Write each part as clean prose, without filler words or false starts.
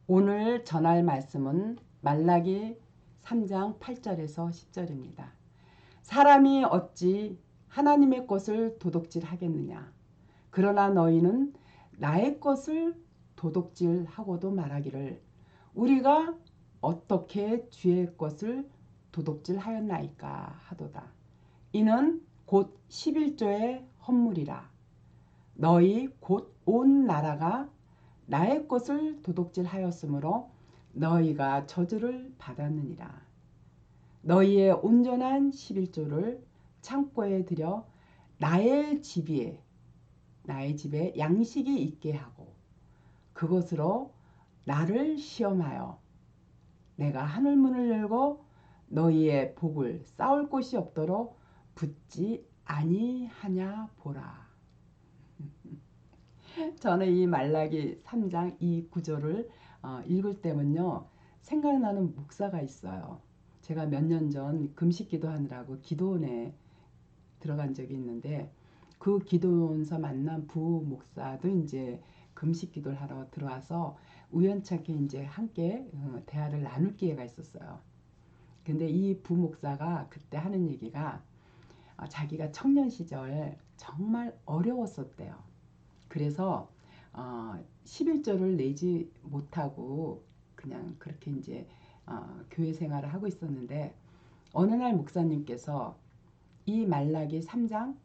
오늘 전할 말씀은 말라기 3장 8절에서 10절입니다. 사람이 어찌 하나님의 것을 도둑질하겠느냐. 그러나 너희는 나의 것을 도둑질하고도 말하기를 우리가 어떻게 주의 것을 도둑질하였나이까 하도다. 이는 곧 11조의 헌물이라. 너희 곧 온 나라가 나의 것을 도둑질하였으므로 너희가 저주를 받았느니라. 너희의 온전한 11조를 창고에 들여 나의 집에 양식이 있게 하고 그것으로 나를 시험하여 내가 하늘문을 열고 너희의 복을 쌓을 곳이 없도록 붙지 아니하냐 보라. 저는 이 말라기 3장 이 구절을 읽을 때면요 생각나는 목사가 있어요. 제가 몇 년 전 금식 기도하느라고 기도원에 들어간 적이 있는데 그 기도원에서 만난 부 목사도 이제 금식 기도를 하러 들어와서 우연찮게 이제 함께 대화를 나눌 기회가 있었어요. 근데 이 부 목사가 그때 하는 얘기가 자기가 청년 시절 정말 어려웠었대요. 그래서 11조를 내지 못하고 그냥 그렇게 이제 교회 생활을 하고 있었는데 어느 날 목사님께서 이 말라기 3장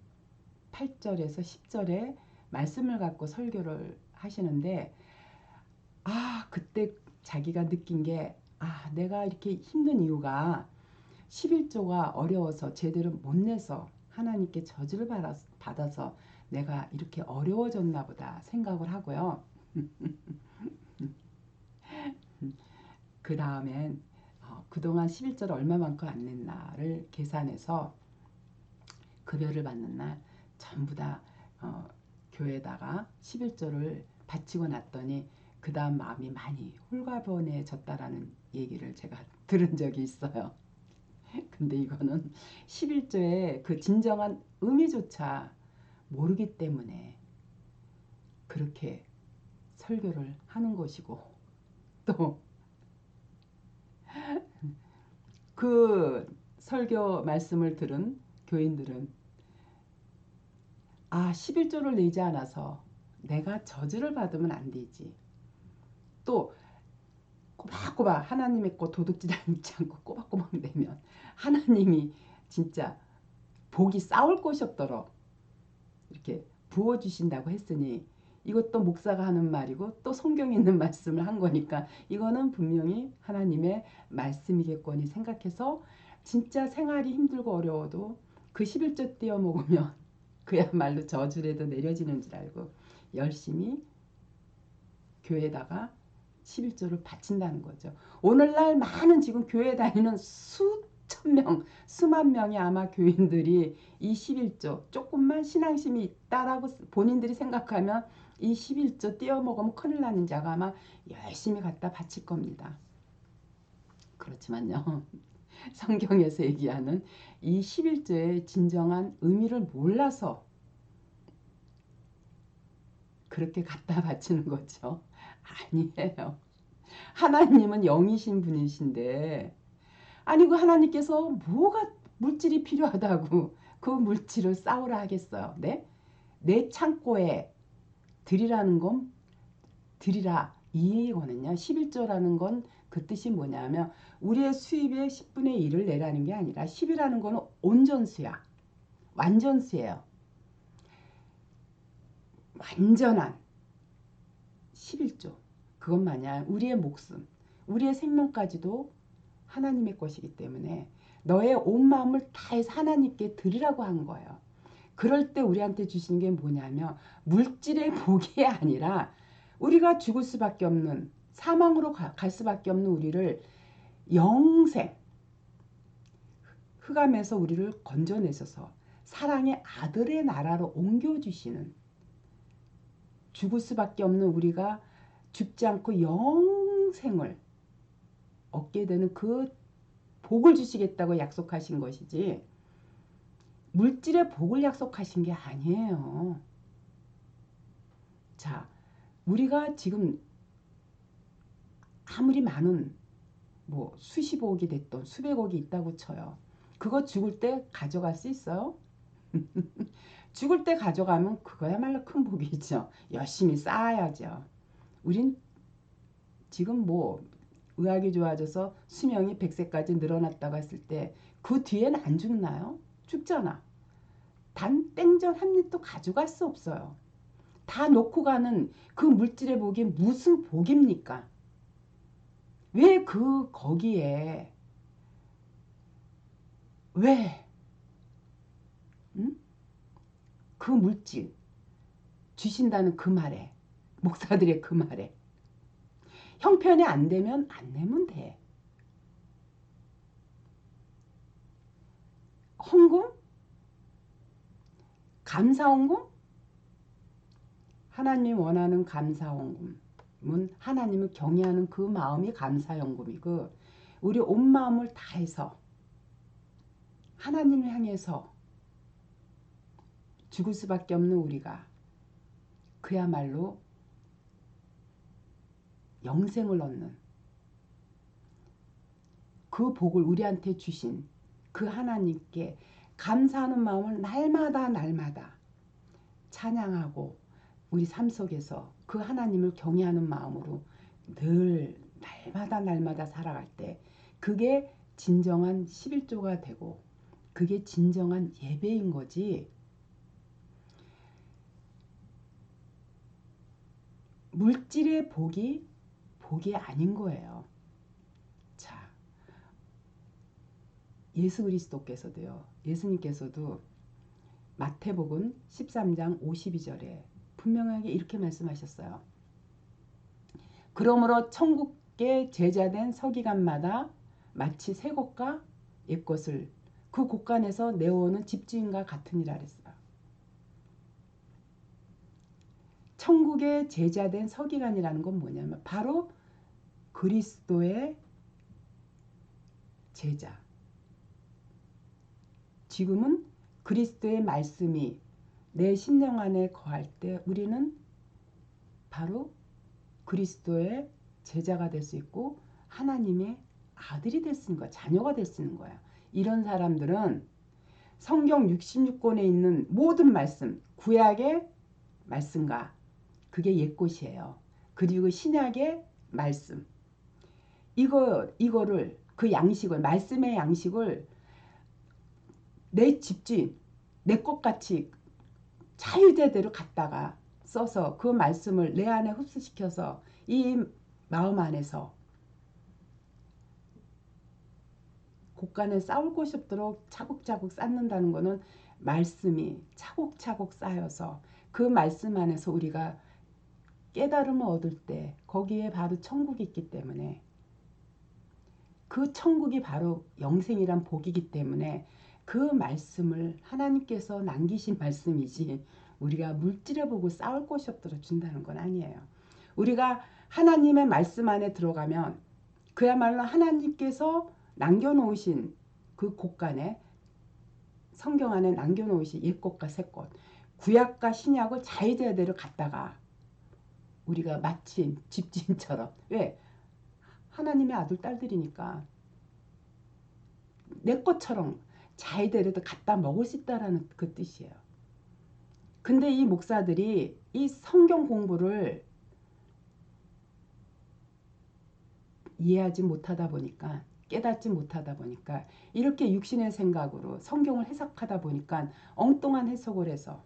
8절에서 10절에 말씀을 갖고 설교를 하시는데 그때 자기가 느낀 게 내가 이렇게 힘든 이유가 11조가 어려워서 제대로 못 내서 하나님께 저주를 받아서 내가 이렇게 어려워졌나 보다 생각을 하고요. 그 다음엔 그동안 11조를 얼마만큼 안 냈나를 계산해서 급여를 받는 날 전부 다 교회에다가 11조를 바치고 났더니 그 다음 마음이 많이 홀가분해졌다라는 얘기를 제가 들은 적이 있어요. 근데 이거는 11조의 그 진정한 의미조차 모르기 때문에 그렇게 설교를 하는 것이고 또 그 설교 말씀을 들은 교인들은 11조를 내지 않아서 내가 저주를 받으면 안 되지. 또 꼬박꼬박 하나님의 것 도둑질 않지 않고 꼬박꼬박 내면 하나님이 진짜 복이 쌓을 곳이 없도록 이렇게 부어주신다고 했으니 이것도 목사가 하는 말이고 또 성경에 있는 말씀을 한 거니까 이거는 분명히 하나님의 말씀이겠거니 생각해서 진짜 생활이 힘들고 어려워도 그 11조 떼어 먹으면 그야말로 저주라도 내려지는 줄 알고 열심히 교회에다가 11조를 바친다는 거죠. 오늘날 많은 지금 교회 다니는 수천 명, 수만 명의 아마 교인들이 이 11조 조금만 신앙심이 있다라고 본인들이 생각하면 이 11조 떼어먹으면 큰일 나는 자가 아마 열심히 갖다 바칠 겁니다. 그렇지만요. 성경에서 얘기하는 이 11조의 진정한 의미를 몰라서 그렇게 갖다 바치는 거죠. 아니에요. 하나님은 영이신 분이신데 아니 그 하나님께서 뭐가 물질이 필요하다고 그 물질을 쌓으라 하겠어요. 네? 내 창고에 드리라는 건 드리라 이거는요. 11조라는 건 그 뜻이 뭐냐면 우리의 수입의 10분의 1을 내라는 게 아니라 10이라는 거는 온전수야. 완전수예요. 완전한 11조. 그것 마냥 우리의 목숨, 우리의 생명까지도 하나님의 것이기 때문에 너의 온 마음을 다해서 하나님께 드리라고 한 거예요. 그럴 때 우리한테 주시는 게 뭐냐면 물질의 복이 아니라 우리가 죽을 수밖에 없는 사망으로 갈 수밖에 없는 우리를 영생, 흑암에서 우리를 건져내셔서 사랑의 아들의 나라로 옮겨주시는 죽을 수밖에 없는 우리가 죽지 않고 영생을 얻게 되는 그 복을 주시겠다고 약속하신 것이지 물질의 복을 약속하신 게 아니에요. 자, 우리가 지금 아무리 많은 뭐 수십억이 됐던 수백억이 있다고 쳐요. 그거 죽을 때 가져갈 수 있어요? 죽을 때 가져가면 그거야말로 큰 복이죠. 열심히 쌓아야죠. 우린 지금 뭐 의학이 좋아져서 수명이 100세까지 늘어났다고 했을 때 그 뒤엔 안 죽나요? 죽잖아. 단 땡전 한 입도 가져갈 수 없어요. 다 놓고 가는 그 물질의 복이 무슨 복입니까? 왜 거기에 왜 응? 그 물질 주신다는 그 말에 목사들의 그 말에 형편이 안 되면 안 내면 돼. 헌금? 감사헌금? 하나님이 원하는 감사헌금은 하나님을 경외하는 그 마음이 감사헌금이고 우리 온 마음을 다해서 하나님을 향해서 죽을 수밖에 없는 우리가 그야말로 영생을 얻는 그 복을 우리한테 주신 그 하나님께 감사하는 마음을 날마다 찬양하고 우리 삶 속에서 그 하나님을 경외하는 마음으로 늘 날마다 살아갈 때 그게 진정한 11조가 되고 그게 진정한 예배인 거지. 물질의 복이 아닌 거예요. 자, 예수 그리스도께서도요. 예수님께서도 마태복음 13장 52절에 분명하게 이렇게 말씀하셨어요. 그러므로 천국의 제자된 서기관마다 마치 새 것과 옛 것을 그 곳간에서 내어오는 집주인과 같으니라 그랬어요. 천국의 제자된 서기관이라는 건 뭐냐면 바로 그리스도의 제자. 지금은 그리스도의 말씀이 내 심령 안에 거할 때 우리는 바로 그리스도의 제자가 될 수 있고 하나님의 아들이 될 수 있는 거야. 자녀가 될 수 있는 거야. 이런 사람들은 성경 66권에 있는 모든 말씀, 구약의 말씀과 그게 옛것이에요. 그리고 신약의 말씀. 이거를 그 양식을 말씀의 양식을 내 집주인, 내 것같이 자유제대로 갖다가 써서 그 말씀을 내 안에 흡수시켜서 이 마음 안에서 곳간에 쌓을 곳이 없도록 차곡차곡 쌓는다는 것은 말씀이 차곡차곡 쌓여서 그 말씀 안에서 우리가 깨달음을 얻을 때 거기에 바로 천국이 있기 때문에 그 천국이 바로 영생이란 복이기 때문에 그 말씀을 하나님께서 남기신 말씀이지 우리가 물질에 보고 쌓을 곳이 없도록 준다는 건 아니에요. 우리가 하나님의 말씀 안에 들어가면 그야말로 하나님께서 남겨놓으신 그 곳간에 성경 안에 남겨놓으신 옛것과 새것 구약과 신약을 자유제대로 갖다가 우리가 마치 집주인처럼 왜? 하나님의 아들 딸들이니까 내 것처럼 자유대로도 갖다 먹을 수 있다라는 그 뜻이에요. 근데 이 목사들이 이 성경 공부를 이해하지 못하다 보니까 깨닫지 못하다 보니까 이렇게 육신의 생각으로 성경을 해석하다 보니까 엉뚱한 해석을 해서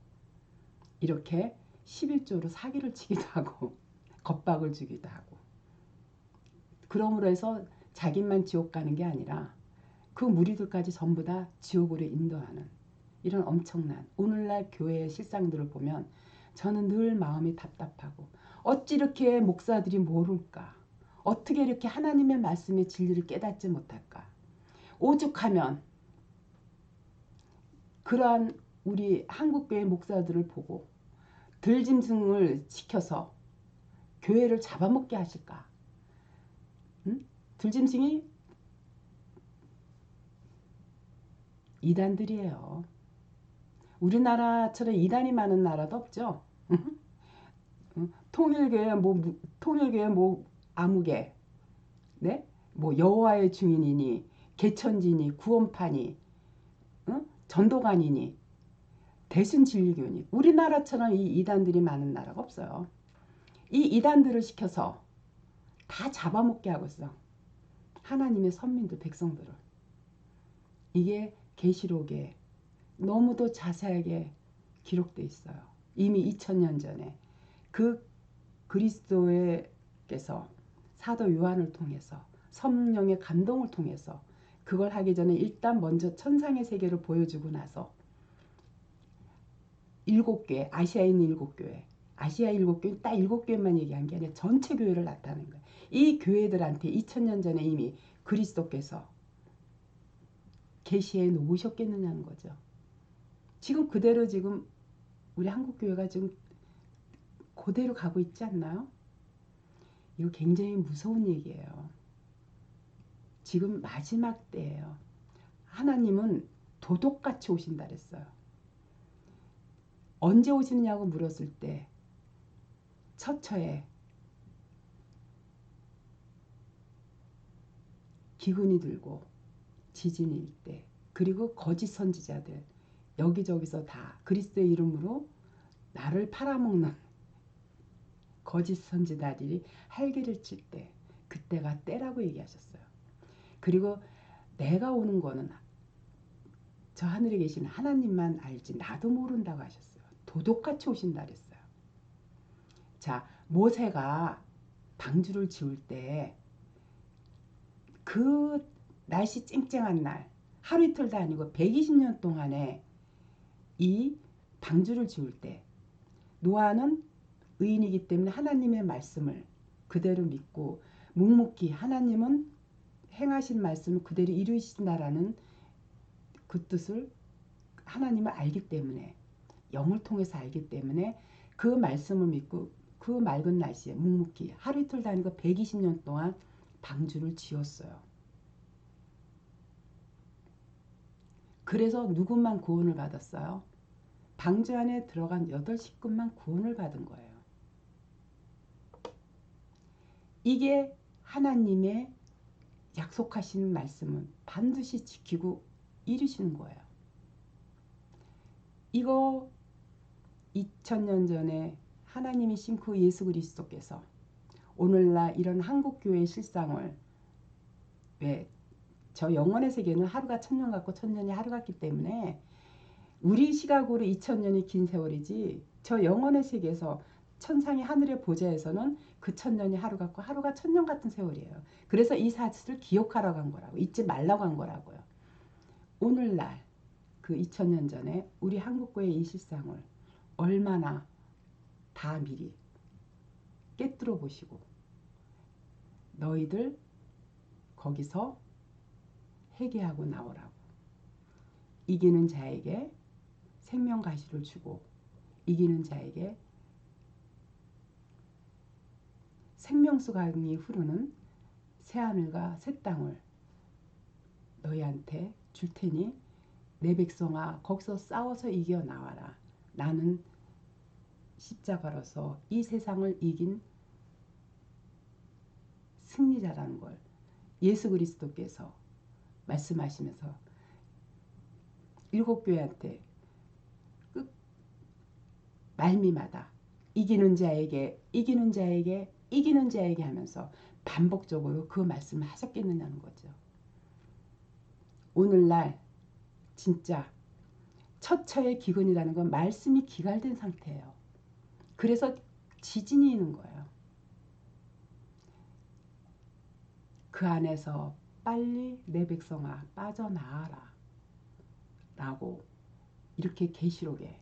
이렇게 11조로 사기를 치기도 하고 겁박을 주기도 하고 그러므로 해서 자기만 지옥 가는 게 아니라 그 무리들까지 전부 다 지옥으로 인도하는 이런 엄청난 오늘날 교회의 실상들을 보면 저는 늘 마음이 답답하고 어찌 이렇게 목사들이 모를까? 어떻게 이렇게 하나님의 말씀의 진리를 깨닫지 못할까? 오죽하면 그러한 우리 한국교회 목사들을 보고 들짐승을 시켜서 교회를 잡아먹게 하실까? 응? 들짐승이 이단들이에요. 우리나라처럼 이단이 많은 나라도 없죠. 통일교회 뭐 아무개 네? 뭐 여호와의 증인이니 개천지니 구원파니 전도관이니 대순진리교니 우리나라처럼 이 이단들이 많은 나라가 없어요. 이 이단들을 시켜서 다 잡아먹게 하고 있어. 하나님의 선민들 백성들을. 이게 계시록에 너무도 자세하게 기록되어 있어요. 이미 2000년 전에 그 그리스도께서 사도 요한을 통해서 성령의 감동을 통해서 그걸 하기 전에 일단 먼저 천상의 세계를 보여주고 나서 7개 아시아에 있는 7교회 아시아 7교회 딱 7교회만 얘기한 게 아니라 전체 교회를 나타낸 거예요. 이 교회들한테 2000년 전에 이미 그리스도께서 계시해 놓으셨겠느냐는 거죠. 지금 그대로 지금 우리 한국교회가 지금 그대로 가고 있지 않나요? 이거 굉장히 무서운 얘기예요. 지금 마지막 때예요. 하나님은 도둑같이 오신다 그랬어요. 언제 오시느냐고 물었을 때 처처에 기근이 들고 지진일 때 그리고 거짓 선지자들 여기저기서 다 그리스도의 이름으로 나를 팔아먹는 거짓 선지자들이 활개를 칠 때 그때가 때라고 얘기하셨어요. 그리고 내가 오는 거는 저 하늘에 계신 하나님만 알지 나도 모른다고 하셨어요. 도둑같이 오신다 그랬어요. 자, 모세가 방주를 지을 때 그 날씨 쨍쨍한 날 하루 이틀도 아니고 120년 동안에 이 방주를 지을 때 노아는 의인이기 때문에 하나님의 말씀을 그대로 믿고 묵묵히 하나님은 행하신 말씀을 그대로 이루신다라는 그 뜻을 하나님을 알기 때문에 영을 통해서 알기 때문에 그 말씀을 믿고 그 맑은 날씨에 묵묵히 하루 이틀 다니고 120년 동안 방주를 지었어요. 그래서 누구만 구원을 받았어요? 방주 안에 들어간 8식구만 구원을 받은 거예요. 이게 하나님의 약속하신 말씀은 반드시 지키고 이루시는 거예요. 이거 2000년 전에 하나님이 신 그 예수 그리스도께서 오늘날 이런 한국교회의 실상을 왜 저 영원의 세계는 하루가 1000년 같고 1000년이 하루 같기 때문에 우리 시각으로 2000년이 긴 세월이지 저 영원의 세계에서 천상의 하늘의 보좌에서는 그 1000년이 하루 같고 하루가 1000년 같은 세월이에요. 그래서 이 사실을 기억하라고 한 거라고 잊지 말라고 한 거라고요. 오늘날 그 2000년 전에 우리 한국교회의 이 실상을 얼마나 다 미리 깨뜨려 보시고 너희들 거기서 회개하고 나오라고. 이기는 자에게 생명가시를 주고 이기는 자에게 생명수 강이 흐르는 새하늘과 새 땅을 너희한테 줄 테니 내 백성아 거기서 싸워서 이겨 나와라. 나는 십자가로서 이 세상을 이긴 승리자라는 걸 예수 그리스도께서 말씀하시면서 7교회한테 말미마다 이기는 자에게 이기는 자에게 이기는 자에게 하면서 반복적으로 그 말씀을 하셨겠느냐는 거죠. 오늘날 진짜 처처의 기근이라는 건 말씀이 기갈된 상태예요. 그래서 지진이 있는 거예요. 그 안에서 빨리 내 백성아 빠져나와라 라고 이렇게 계시록에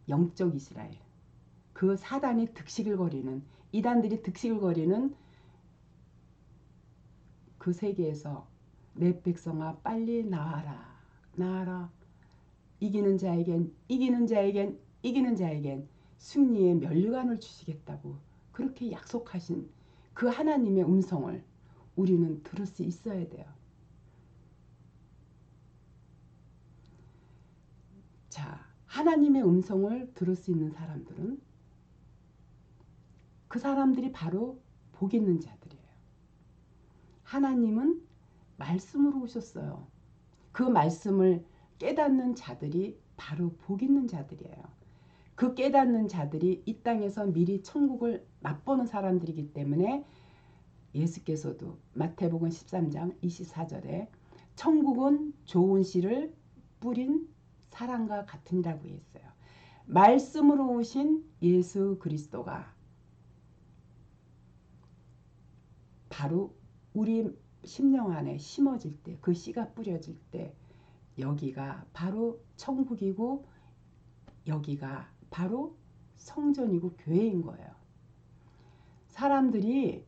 영적 이스라엘 그 사단이 득식을 거리는 이단들이 득식을 거리는 그 세계에서 내 백성아 빨리 나와라 나와라 이기는 자에겐 이기는 자에겐 이기는 자에겐 승리의 면류관을 주시겠다고 그렇게 약속하신 그 하나님의 음성을 우리는 들을 수 있어야 돼요. 자, 하나님의 음성을 들을 수 있는 사람들은 그 사람들이 바로 복 있는 자들이에요. 하나님은 말씀으로 오셨어요. 그 말씀을 깨닫는 자들이 바로 복 있는 자들이에요. 그 깨닫는 자들이 이 땅에서 미리 천국을 맛보는 사람들이기 때문에 예수께서도 마태복음 13장 24절에 천국은 좋은 씨를 뿌린 사람과 같으니라고 했어요. 말씀으로 오신 예수 그리스도가 바로 우리 심령 안에 심어질 때, 그 씨가 뿌려질 때 여기가 바로 천국이고 여기가 바로 성전이고 교회인 거예요. 사람들이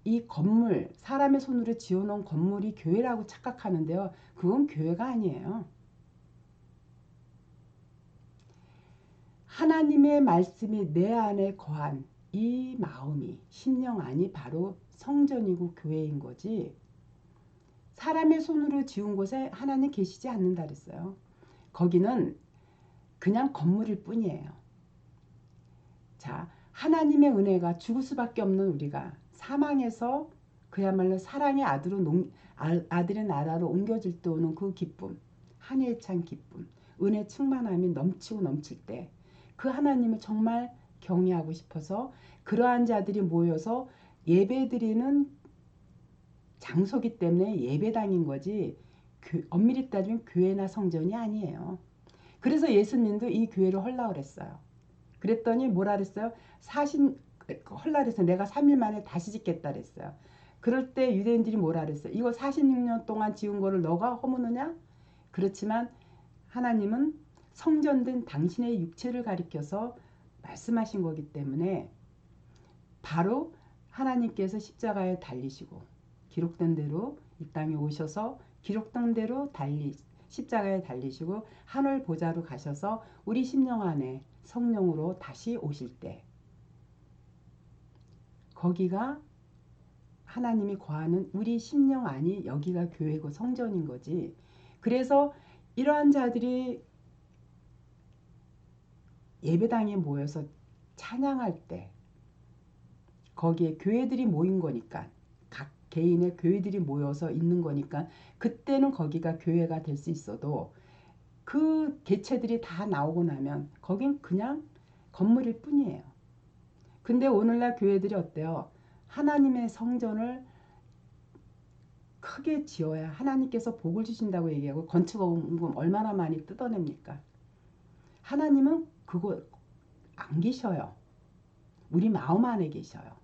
이 건물, 사람의 손으로 지어놓은 건물이 교회라고 착각하는데요. 그건 교회가 아니에요. 하나님의 말씀이 내 안에 거한 이 마음이, 심령 안이 바로 성전이고 교회인 거지, 사람의 손으로 지은 곳에 하나님 계시지 않는다 그랬어요. 거기는 그냥 건물일 뿐이에요. 자, 하나님의 은혜가 죽을 수밖에 없는 우리가 사망에서 그야말로 사랑의 아들의 나라로 옮겨질 때 오는 그 기쁨, 한해에 찬 기쁨, 은혜 충만함이 넘치고 넘칠 때 그 하나님을 정말 경외하고 싶어서 그러한 자들이 모여서 예배드리는 장소기 때문에 예배당인 거지, 엄밀히 따지면 교회나 성전이 아니에요. 그래서 예수님도 이 교회를 헐라고 그랬어요. 그랬더니 뭐라 그랬어요? 헐라 그래서 내가 3일 만에 다시 짓겠다 그랬어요. 그럴 때 유대인들이 뭐라 그랬어요? 이거 46년 동안 지은 거를 너가 허무느냐? 그렇지만 하나님은 성전된 당신의 육체를 가리켜서 말씀하신 거기 때문에 바로 하나님께서 십자가에 달리시고 기록된 대로 이 땅에 오셔서 기록된 대로 십자가에 달리시고 하늘 보좌로 가셔서 우리 심령 안에 성령으로 다시 오실 때 거기가 하나님이 거하는 우리 심령 안이 여기가 교회고 성전인 거지. 그래서 이러한 자들이 예배당에 모여서 찬양할 때 거기에 교회들이 모인 거니까, 각 개인의 교회들이 모여서 있는 거니까 그때는 거기가 교회가 될 수 있어도 그 개체들이 다 나오고 나면 거긴 그냥 건물일 뿐이에요. 근데 오늘날 교회들이 어때요? 하나님의 성전을 크게 지어야 하나님께서 복을 주신다고 얘기하고 건축원금 얼마나 많이 뜯어냅니까? 하나님은 그거 안 계셔요. 우리 마음 안에 계셔요.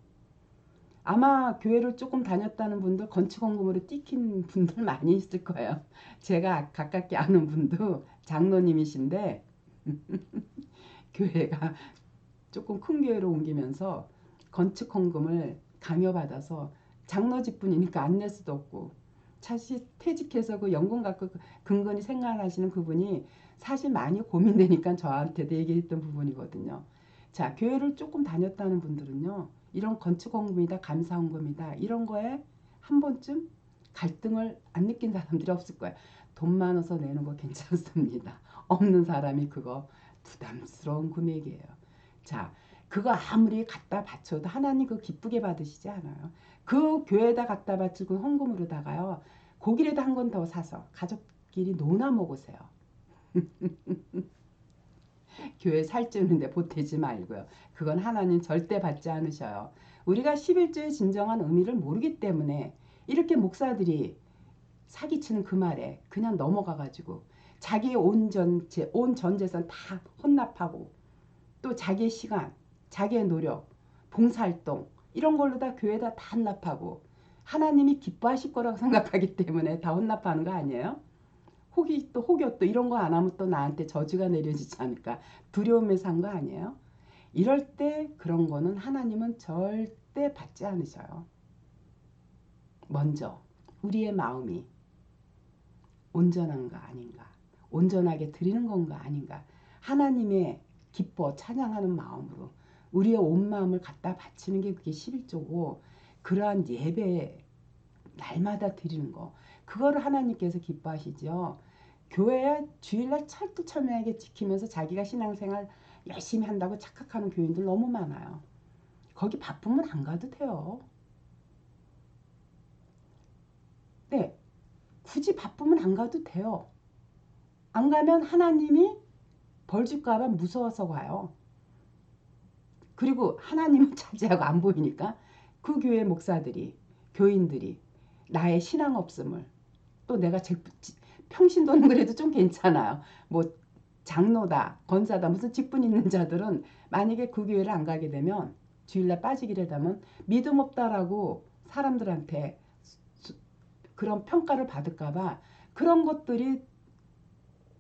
아마 교회를 조금 다녔다는 분들 건축원금으로 띠킨 분들 많이 있을 거예요. 제가 가깝게 아는 분도 장로님이신데 교회가 조금 큰 교회로 옮기면서 건축헌금을 강요받아서 장로 직분이니까 안 낼 수도 없고, 사실 퇴직해서 그 연금 갖고 근근히 생활하시는 그분이 사실 많이 고민되니까 저한테도 얘기했던 부분이거든요. 자, 교회를 조금 다녔다는 분들은요, 이런 건축헌금이다 감사헌금이다 이런 거에 한 번쯤 갈등을 안 느낀 사람들이 없을 거예요. 돈 많아서 내는 거 괜찮습니다. 없는 사람이 그거 부담스러운 금액이에요. 자, 그거 아무리 갖다 바쳐도 하나님 그거 기쁘게 받으시지 않아요. 그 교회에다 갖다 바치고 헌금으로다가요, 고기라도 한 건 더 사서 가족끼리 노나 먹으세요. 교회 살찌우는데 보태지 말고요. 그건 하나님 절대 받지 않으셔요. 우리가 11조의 진정한 의미를 모르기 때문에 이렇게 목사들이 사기치는 그 말에 그냥 넘어가가지고 자기의 온 전 재산 다 헌납하고 또 자기의 시간, 자기의 노력, 봉사활동 이런 걸로 다 교회에다 다 헌납하고 하나님이 기뻐하실 거라고 생각하기 때문에 다 헌납하는 거 아니에요? 혹여 또 이런 거 안 하면 또 나한테 저주가 내려지지 않을까 두려움에서 한 거 아니에요? 이럴 때 그런 거는 하나님은 절대 받지 않으셔요. 먼저 우리의 마음이 온전한가 아닌가, 온전하게 드리는 건가 아닌가, 하나님의 기뻐 찬양하는 마음으로 우리의 온 마음을 갖다 바치는 게 그게 11조고, 그러한 예배 날마다 드리는 거 그거를 하나님께서 기뻐하시죠. 교회에 주일날 철두철미하게 지키면서 자기가 신앙생활 열심히 한다고 착각하는 교인들 너무 많아요. 거기 바쁘면 안 가도 돼요. 네, 굳이 바쁘면 안 가도 돼요. 안 가면 하나님이 벌 줄까 봐 무서워서 가요. 그리고 하나님은 차지하고 안 보이니까 그 교회 목사들이, 교인들이 나의 신앙 없음을, 또 내가 평신도는 그래도 좀 괜찮아요. 뭐 장로다, 권사다, 무슨 직분 있는 자들은 만약에 그 교회를 안 가게 되면, 주일날 빠지기를 하면 믿음 없다라고 사람들한테 그런 평가를 받을까봐 그런 것들이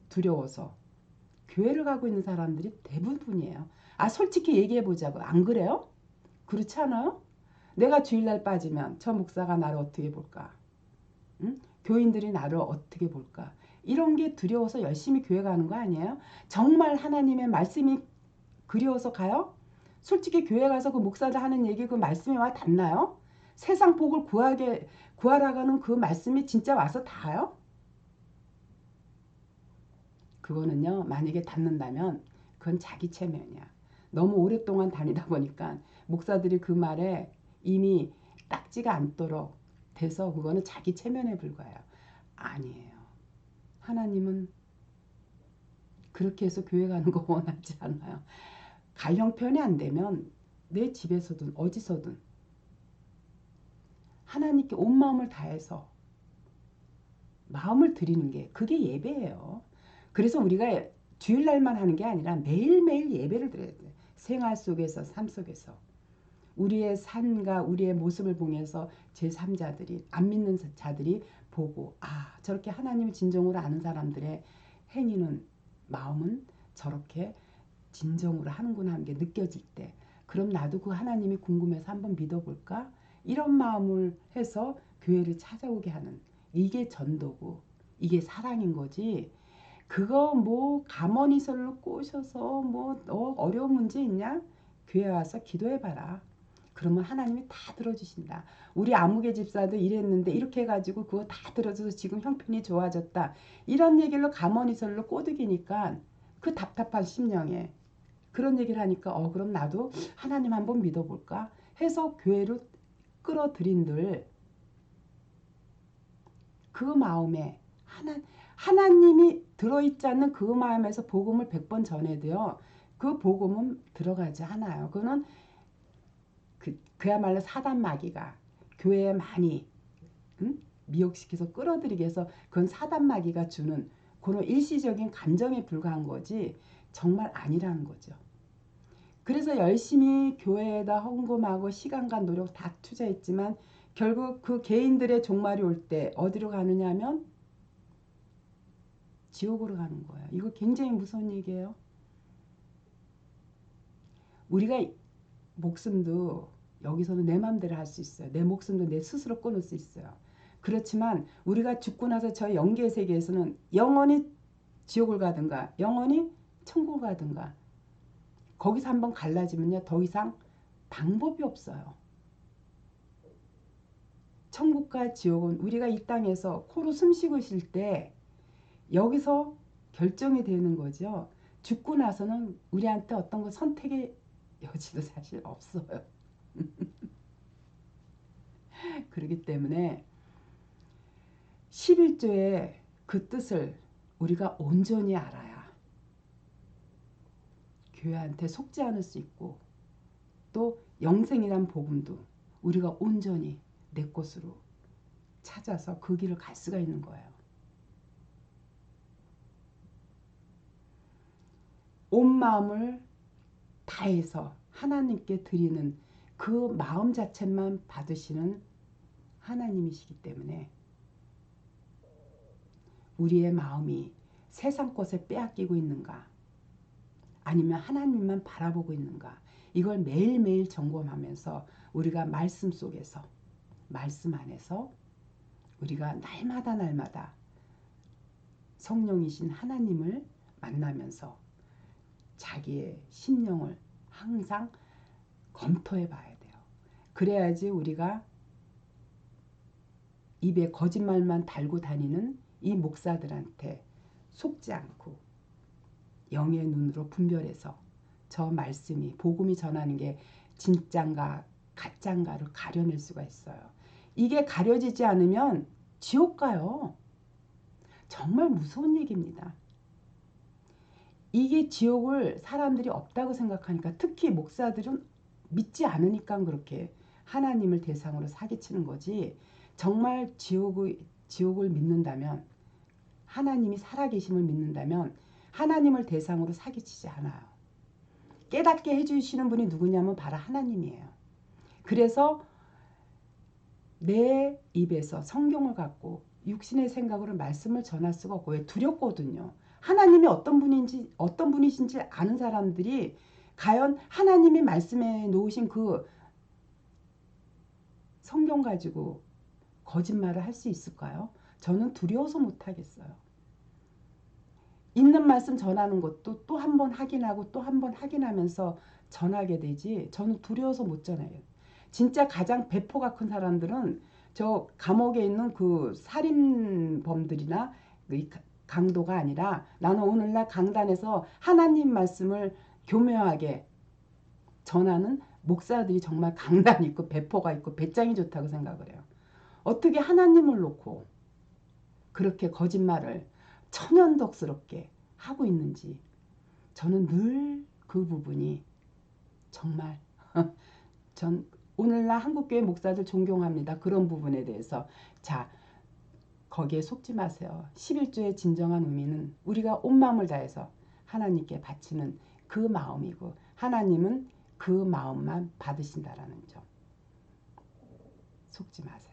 두려워서 교회를 가고 있는 사람들이 대부분이에요. 아, 솔직히 얘기해 보자고. 안 그래요? 그렇지 않아요? 내가 주일날 빠지면 저 목사가 나를 어떻게 볼까? 응? 교인들이 나를 어떻게 볼까? 이런 게 두려워서 열심히 교회 가는 거 아니에요? 정말 하나님의 말씀이 그리워서 가요? 솔직히 교회 가서 그 목사들 하는 얘기 그 말씀이 와 닿나요? 세상 복을 구하라가는 그 말씀이 진짜 와서 닿아요? 그거는요, 만약에 닿는다면 그건 자기 체면이야. 너무 오랫동안 다니다 보니까 목사들이 그 말에 이미 딱지가 않도록 돼서 그거는 자기 체면에 불과해요. 아니에요. 하나님은 그렇게 해서 교회 가는 거 원하지 않아요. 갈 형편이 안 되면 내 집에서든 어디서든 하나님께 온 마음을 다해서 마음을 드리는 게 그게 예배예요. 그래서 우리가 주일날만 하는 게 아니라 매일매일 예배를 드려야 돼요. 생활 속에서, 삶 속에서. 우리의 삶과 우리의 모습을 보면서 제3자들이, 안 믿는 자들이 보고, 아, 저렇게 하나님을 진정으로 아는 사람들의 행위는, 마음은 저렇게 진정으로 하는구나 하는 게 느껴질 때, 그럼 나도 그 하나님이 궁금해서 한번 믿어볼까? 이런 마음을 해서 교회를 찾아오게 하는, 이게 전도고 이게 사랑인 거지. 그거 뭐 가머니설로 꼬셔서 뭐 어려운 문제 있냐? 교회 와서 기도해봐라. 그러면 하나님이 다 들어주신다. 우리 아무개 집사도 이랬는데 이렇게 해가지고 그거 다 들어줘서 지금 형편이 좋아졌다. 이런 얘기를 가머니설로 꼬드기니까 그 답답한 심령에 그런 얘기를 하니까 그럼 나도 하나님 한번 믿어볼까 해서 교회로 끌어들인들 그 마음에 하나님이 들어있지 않는 그 마음에서 복음을 100번 전해도요. 그 복음은 들어가지 않아요. 그거는 그야말로 사단 마귀가 교회에 많이 미혹시켜서 끌어들이게 해서 그건 사단 마귀가 주는 그런 일시적인 감정에 불과한 거지 정말 아니라는 거죠. 그래서 열심히 교회에다 헌금하고 시간과 노력 다 투자했지만 결국 그 개인들의 종말이 올 때 어디로 가느냐 하면 지옥으로 가는 거예요. 이거 굉장히 무서운 얘기예요. 우리가 목숨도 여기서는 내 마음대로 할 수 있어요. 내 목숨도 내 스스로 끊을 수 있어요. 그렇지만 우리가 죽고 나서 저 영계 세계에서는 영원히 지옥을 가든가 영원히 천국을 가든가 거기서 한번 갈라지면요. 더 이상 방법이 없어요. 천국과 지옥은 우리가 이 땅에서 코로 숨쉬고 있을 때 여기서 결정이 되는 거죠. 죽고 나서는 우리한테 어떤 거 선택의 여지도 사실 없어요. 그렇기 때문에 11조의 그 뜻을 우리가 온전히 알아야 교회한테 속지 않을 수 있고 또 영생이란 복음도 우리가 온전히 내 것으로 찾아서 그 길을 갈 수가 있는 거예요. 온 마음을 다해서 하나님께 드리는 그 마음 자체만 받으시는 하나님이시기 때문에 우리의 마음이 세상 것에 빼앗기고 있는가 아니면 하나님만 바라보고 있는가 이걸 매일매일 점검하면서 우리가 말씀 속에서 말씀 안에서 우리가 날마다 성령이신 하나님을 만나면서 자기의 심령을 항상 검토해 봐야 돼요. 그래야지 우리가 입에 거짓말만 달고 다니는 이 목사들한테 속지 않고 영의 눈으로 분별해서 저 말씀이 복음이 전하는 게 진짠가 가짠가를 가려낼 수가 있어요. 이게 가려지지 않으면 지옥 가요. 정말 무서운 얘기입니다. 이게 지옥을 사람들이 없다고 생각하니까, 특히 목사들은 믿지 않으니까 그렇게 하나님을 대상으로 사기치는 거지, 정말 지옥을 믿는다면, 하나님이 살아계심을 믿는다면 하나님을 대상으로 사기치지 않아요. 깨닫게 해주시는 분이 누구냐면 바로 하나님이에요. 그래서 내 입에서 성경을 갖고 육신의 생각으로 말씀을 전할 수가 없고, 왜? 두렵거든요. 하나님이 어떤 분이신지 아는 사람들이 과연 하나님이 말씀해 놓으신 그 성경 가지고 거짓말을 할 수 있을까요? 저는 두려워서 못하겠어요. 있는 말씀 전하는 것도 또 한 번 확인하고 또 한 번 확인하면서 전하게 되지, 저는 두려워서 못 전해요. 진짜 가장 배포가 큰 사람들은 저 감옥에 있는 그 살인범들이나 강도가 아니라, 나는 오늘날 강단에서 하나님 말씀을 교묘하게 전하는 목사들이 정말 강단 있고 배포가 있고 배짱이 좋다고 생각을 해요. 어떻게 하나님을 놓고 그렇게 거짓말을 천연덕스럽게 하고 있는지, 저는 늘 그 부분이 정말 전 오늘날 한국교회 목사들 존경합니다. 그런 부분에 대해서. 자, 거기에 속지 마세요. 11조의 진정한 의미는 우리가 온 마음을 다해서 하나님께 바치는 그 마음이고, 하나님은 그 마음만 받으신다라는 점. 속지 마세요.